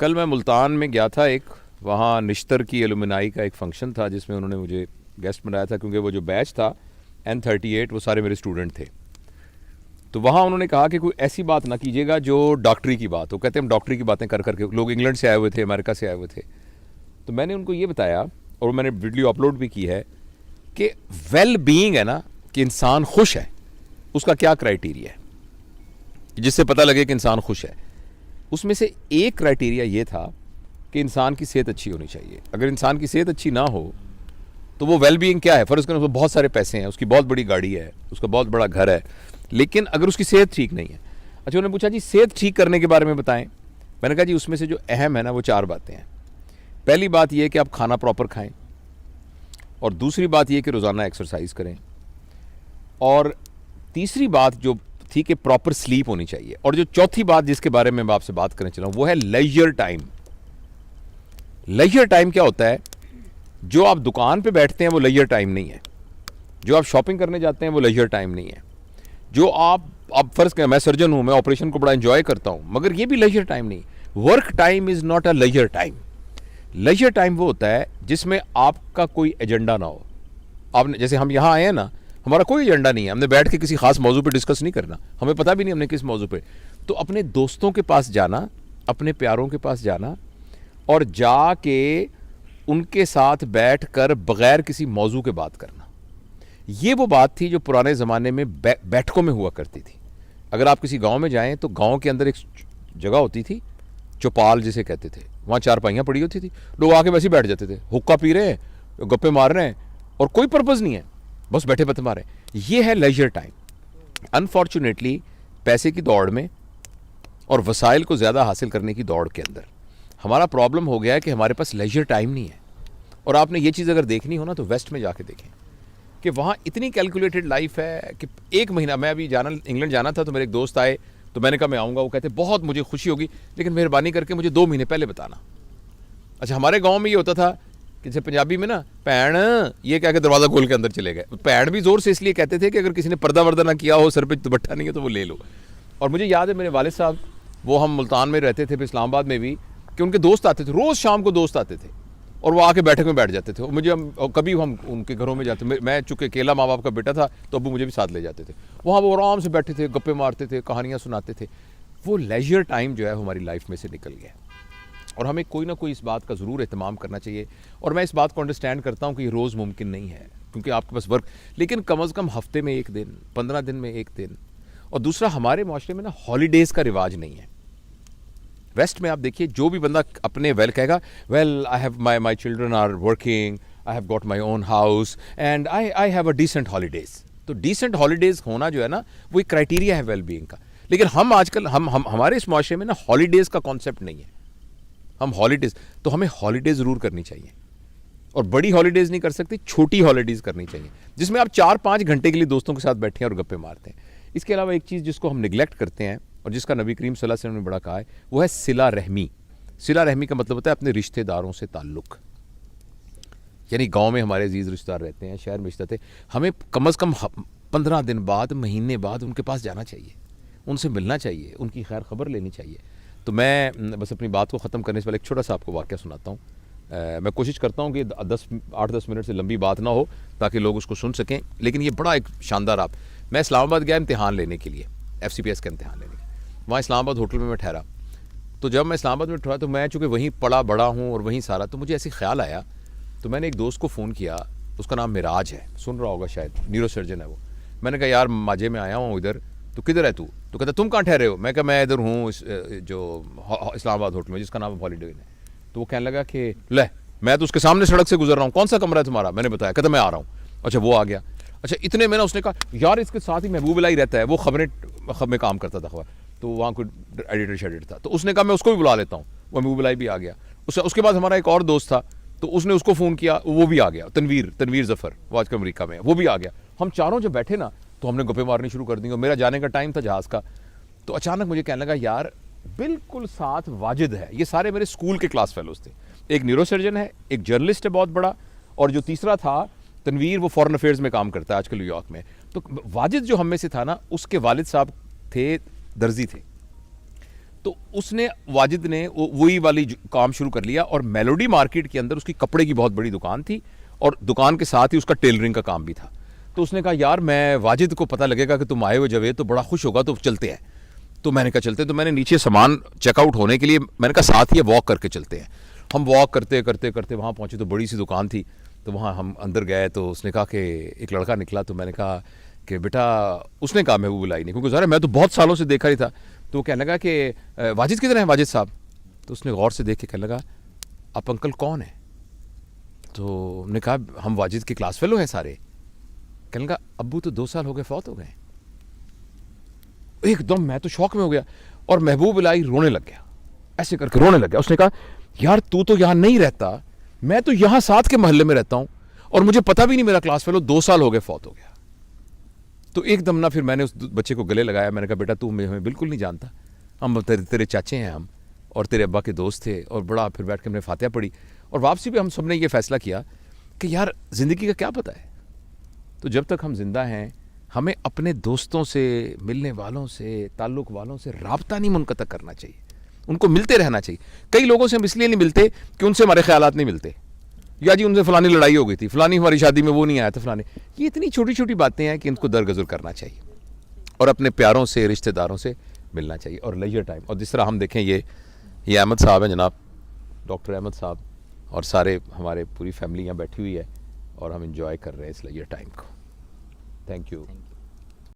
कल मैं मुल्तान में गया था, एक वहाँ निश्तर की एलुमनाई का एक फंक्शन था जिसमें उन्होंने मुझे गेस्ट बनाया था, क्योंकि वो जो बैच था N38 वो सारे मेरे स्टूडेंट थे। तो वहाँ उन्होंने कहा कि कोई ऐसी बात ना कीजिएगा जो डॉक्टरी की बात हो। कहते हम डॉक्टरी की बातें कर करके, लोग इंग्लैंड से आए हुए थे, अमेरिका से आए हुए थे। तो मैंने उनको ये बताया और मैंने वीडियो अपलोड भी की है कि वेल बीइंग है ना, कि इंसान खुश है, उसका क्या क्राइटेरिया है जिससे पता लगे कि इंसान खुश है। उसमें से एक क्राइटेरिया ये था कि इंसान की सेहत अच्छी होनी चाहिए। अगर इंसान की सेहत अच्छी ना हो तो वो वेल बीइंग क्या है, फर्ज करें उसको बहुत सारे पैसे हैं, उसकी बहुत बड़ी गाड़ी है, उसका बहुत बड़ा घर है, लेकिन अगर उसकी सेहत ठीक नहीं है। अच्छा, उन्होंने पूछा जी सेहत ठीक करने के बारे में बताएं। मैंने कहा जी उसमें से जो अहम है ना वो 4 बातें हैं। पहली बात यह है कि आप खाना प्रॉपर खाएं, और दूसरी बात यह कि रोज़ाना एक्सरसाइज करें, और तीसरी बात जो थी कि प्रॉपर स्लीप होनी चाहिए, और जो चौथी बात जिसके बारे में मैं आपसे बात करने चला हूं वो है लेजर टाइम। लेजर टाइम क्या होता है? जो आप दुकान पे बैठते हैं वो लेजर टाइम नहीं है, जो आप शॉपिंग करने जाते हैं वो लेजर टाइम नहीं है, जो आप फर्ज करें मैं सर्जन हूं, मैं ऑपरेशन को बड़ा एंजॉय करता हूं, मगर ये भी लेजर टाइम नहीं। Work time is not a leisure time. Leisure time वो होता है जिसमें आपका कोई एजेंडा ना हो। आपने जैसे हम यहाँ आए हैं ना, हमारा कोई एजेंडा नहीं है, हमने बैठ के किसी खास मौजू पे डिस्कस नहीं करना, हमें पता भी नहीं हमने किस मौजू पे। तो अपने दोस्तों के पास जाना, अपने प्यारों के पास जाना और जाके उनके साथ बैठकर बगैर किसी मौजू के बात करना, ये वो बात थी जो पुराने ज़माने में बैठकों में हुआ करती थी। अगर आप किसी गांव में जाएं तो गांव के अंदर एक जगह होती थी, चौपाल जिसे कहते थे, वहाँ चारपाइयाँ पड़ी होती थी, लोग आके वैसे ही बैठ जाते थे, हुक्का पी रहे हैं, गप्पे मार रहे हैं, और कोई पर्पज़ नहीं है, बस बैठे बते मारे। ये है लेजर टाइम। अनफॉर्चुनेटली पैसे की दौड़ में और वसाइल को ज़्यादा हासिल करने की दौड़ के अंदर हमारा प्रॉब्लम हो गया है कि हमारे पास लेजर टाइम नहीं है। और आपने ये चीज़ अगर देखनी हो ना तो वेस्ट में जाके देखें कि वहाँ इतनी कैलकुलेटेड लाइफ है कि एक महीना, मैं अभी इंग्लैंड जाना था तो मेरे एक दोस्त आए, तो मैंने कहा मैं आऊँगा, वो कहते बहुत मुझे खुशी होगी लेकिन मेहरबानी करके मुझे 2 महीने पहले बताना। अच्छा, हमारे गाँव में ये होता था कि जैसे पंजाबी में ना पैण ये कह के दरवाज़ा खोल के अंदर चले गए। पैण भी ज़ोर से इसलिए कहते थे कि अगर किसी ने पर्दा वर्दा ना किया हो, सर पे दुपट्टा नहीं है तो वो ले लो। और मुझे याद है मेरे वालिद साहब, वो हम मुल्तान में रहते थे, फिर इस्लामाबाद में भी, कि उनके दोस्त आते थे, रोज़ शाम को दोस्त आते थे और वो आके बैठक में बैठ जाते थे। मुझे कभी हम उनके घरों में जाते, मैं चूँकि अकेला माँ बाप का बेटा था तो अबू मुझे भी साथ ले जाते थे। वहाँ वो आराम से बैठे थे, गप्पे मारते थे, कहानियाँ सुनाते थे। वो लेजर टाइम जो है हमारी लाइफ में से निकल गया, और हमें कोई ना कोई इस बात का ज़रूर एहतमाम करना चाहिए। और मैं इस बात को अंडरस्टैंड करता हूँ कि ये रोज़ मुमकिन नहीं है क्योंकि आपके पास वर्क, लेकिन कम अज़ कम हफ्ते में 1 दिन, 15 दिन में 1 दिन। और दूसरा, हमारे माशरे में ना हॉलीडेज़ का रिवाज नहीं है। वेस्ट में आप देखिए, जो भी बंदा अपने वेल कहेगा, well I have my children are working, I have got my own house and I have a decent holidays. तो डिसेंट हॉलीडेज़ होना जो है ना वो एक क्राइटेरिया है वेल बीइंग का। लेकिन हम आजकल हमारे इस माशरे में ना हॉलीडेज़ का कॉन्सेप्ट नहीं है। हम हॉलीडेज़, तो हमें हॉलीडेज़ ज़रूर करनी चाहिए, और बड़ी हॉलीडेज़ नहीं कर सकते, छोटी हॉलीडेज़ करनी चाहिए जिसमें आप 4-5 घंटे के लिए दोस्तों के साथ बैठे हैं और गप्पे मारते हैं। इसके अलावा एक चीज़ जिसको हम निगलेक्ट करते हैं और जिसका नबी करीम सल्लल्लाहु अलैहि वसल्लम ने बड़ा कहा है, वो है सिला रहमी। सिला रहमी का मतलब होता है अपने रिश्तेदारों से ताल्लुक़। यानी गांव में हमारे अजीज़ रिश्तेदार रहते हैं, शहर में रिश्ते थे, हमें कम अज़ कम 15 दिन बाद, महीने बाद उनके पास जाना चाहिए, उनसे मिलना चाहिए, उनकी खैर खबर लेनी चाहिए। तो मैं बस अपनी बात को ख़त्म करने से पहले एक छोटा सा आपको वाक़या सुनाता हूँ। मैं कोशिश करता हूँ कि 8-10 मिनट से लंबी बात ना हो ताकि लोग उसको सुन सकें, लेकिन ये बड़ा एक शानदार मैं इस्लामाबाद गया इम्तिहान लेने के लिए, FCPS का इम्तिहान लेने के लिए। वहाँ इस्लामाबाद होटल में मैं ठहरा। तो जब मैं इस्लामाबाद में ठहरा तो मैं चूँकि वहीं पड़ा बड़ा हूँ और वहीं सारा, तो मुझे ऐसे ख्याल आया, तो मैंने एक दोस्त को फ़ोन किया, उसका नाम मिराज है, सुन रहा होगा शायद, न्यूरो सर्जन है वो। मैंने कहा यार माजे में आया हूँ इधर, तो किधर है तू? तो कहता तुम कहाँ ठहरे हो? मैं कहा मैं इधर हूँ जो इस्लामाबाद होटल में जिसका नाम हॉलीडे है। तो वो कहने लगा कि ले मैं तो उसके सामने सड़क से गुजर रहा हूँ, कौन सा कमरा है तुम्हारा? मैंने बताया, कहता मैं आ रहा हूँ। अच्छा, वो आ गया। अच्छा, इतने में ना उसने कहा यार इसके साथ ही महबूब इलाही रहता है, वो खबर में काम करता था, खबर तो वहाँ कोई एडिटर शेडिटर था, तो उसने कहा मैं उसको भी बुला लेता हूँ। वो महबूब इलाही भी आ गया। उसके बाद हमारा एक और दोस्त था, तो उसने उसको फ़ोन किया, वो भी आ गया, तनवीर ज़फ़र, वो आजकल अमेरिका में है, वो भी आ गया। हम चारों जब बैठे ना तो हमने गप्पे मारनी शुरू कर दी, और मेरा जाने का टाइम था जहाज़ का। तो अचानक मुझे कहने लगा यार बिल्कुल साथ वाजिद है, ये सारे मेरे स्कूल के क्लास फेलोज थे, एक न्यूरो सर्जन है, एक जर्नलिस्ट है बहुत बड़ा, और जो तीसरा था तनवीर, वो फॉरेन अफेयर्स में काम करता है आजकल न्यूयॉर्क में। तो वाजिद जो हम में से था ना, उसके वालिद साहब थे दर्जी थे। तो उसने वाजिद ने वही वाली काम शुरू कर लिया और मेलोडी मार्केट के अंदर उसकी कपड़े की बहुत बड़ी दुकान थी और दुकान के साथ ही उसका टेलरिंग का काम भी था। तो उसने कहा यार मैं वाजिद को पता लगेगा कि तुम आए हो जवेद तो बड़ा खुश होगा, तो चलते हैं। तो मैंने कहा चलते। तो मैंने नीचे सामान चेकआउट होने के लिए मैंने कहा साथ ही वॉक करके चलते हैं। हम वॉक करते करते करते वहाँ पहुँचे तो बड़ी सी दुकान थी। तो वहाँ हम अंदर गए तो उसने कहा कि एक लड़का निकला। तो मैंने कहा कि बेटा, उसने कहा महबूब इलाही ने, क्योंकि ज़रा मैं तो बहुत सालों से देखा ही था। तो वो कहने लगा कि वाजिद किधर है वाजिद साहब? तो उसने गौर से देख के कहने लगा आप अंकल कौन है? तो हमने कहा हम वाजिद के क्लास फेलो हैं सारे। कहने लगा अब्बू तो 2 साल हो गए फौत हो गए। एकदम मैं तो शौक में हो गया और महबूब इलाही रोने लग गया, ऐसे करके रोने लग गया। उसने कहा यार तू तो यहाँ नहीं रहता, मैं तो यहाँ साथ के मोहल्ले में रहता हूँ और मुझे पता भी नहीं मेरा क्लास फेलो 2 साल हो गए फौत हो गया। तो एकदम ना फिर मैंने उस बच्चे को गले लगाया। मैंने कहा बेटा तू हमें बिल्कुल नहीं जानता, हम तेरे चाचे हैं हम और तेरे अब्बा के दोस्त थे। और बड़ा फिर बैठ के हमने फातिहा पढ़ी और वापसी पे हम सब ने ये फैसला किया कि यार ज़िंदगी का क्या पता है, तो जब तक हम जिंदा हैं हमें अपने दोस्तों से, मिलने वालों से, ताल्लुक़ वालों से राब्ता नहीं मुनक़ता करना चाहिए, उनको मिलते रहना चाहिए। कई लोगों से हम इसलिए नहीं मिलते कि उनसे हमारे ख्यालात नहीं मिलते, या जी उनसे फ़लानी लड़ाई हो गई थी, फ़लानी हमारी शादी में वो नहीं आया था, फ़लानी। ये इतनी छोटी छोटी बातें हैं कि इनको दरगुजर करना चाहिए और अपने प्यारों से, रिश्तेदारों से मिलना चाहिए और लेजर टाइम। और जिस तरह हम देखें ये अहमद साहब हैं जनाब, डॉक्टर अहमद साहब, और सारे हमारे पूरी फैमिली यहाँ बैठी हुई है और हम इंजॉय कर रहे हैं इस लेजर टाइम को। Thank you.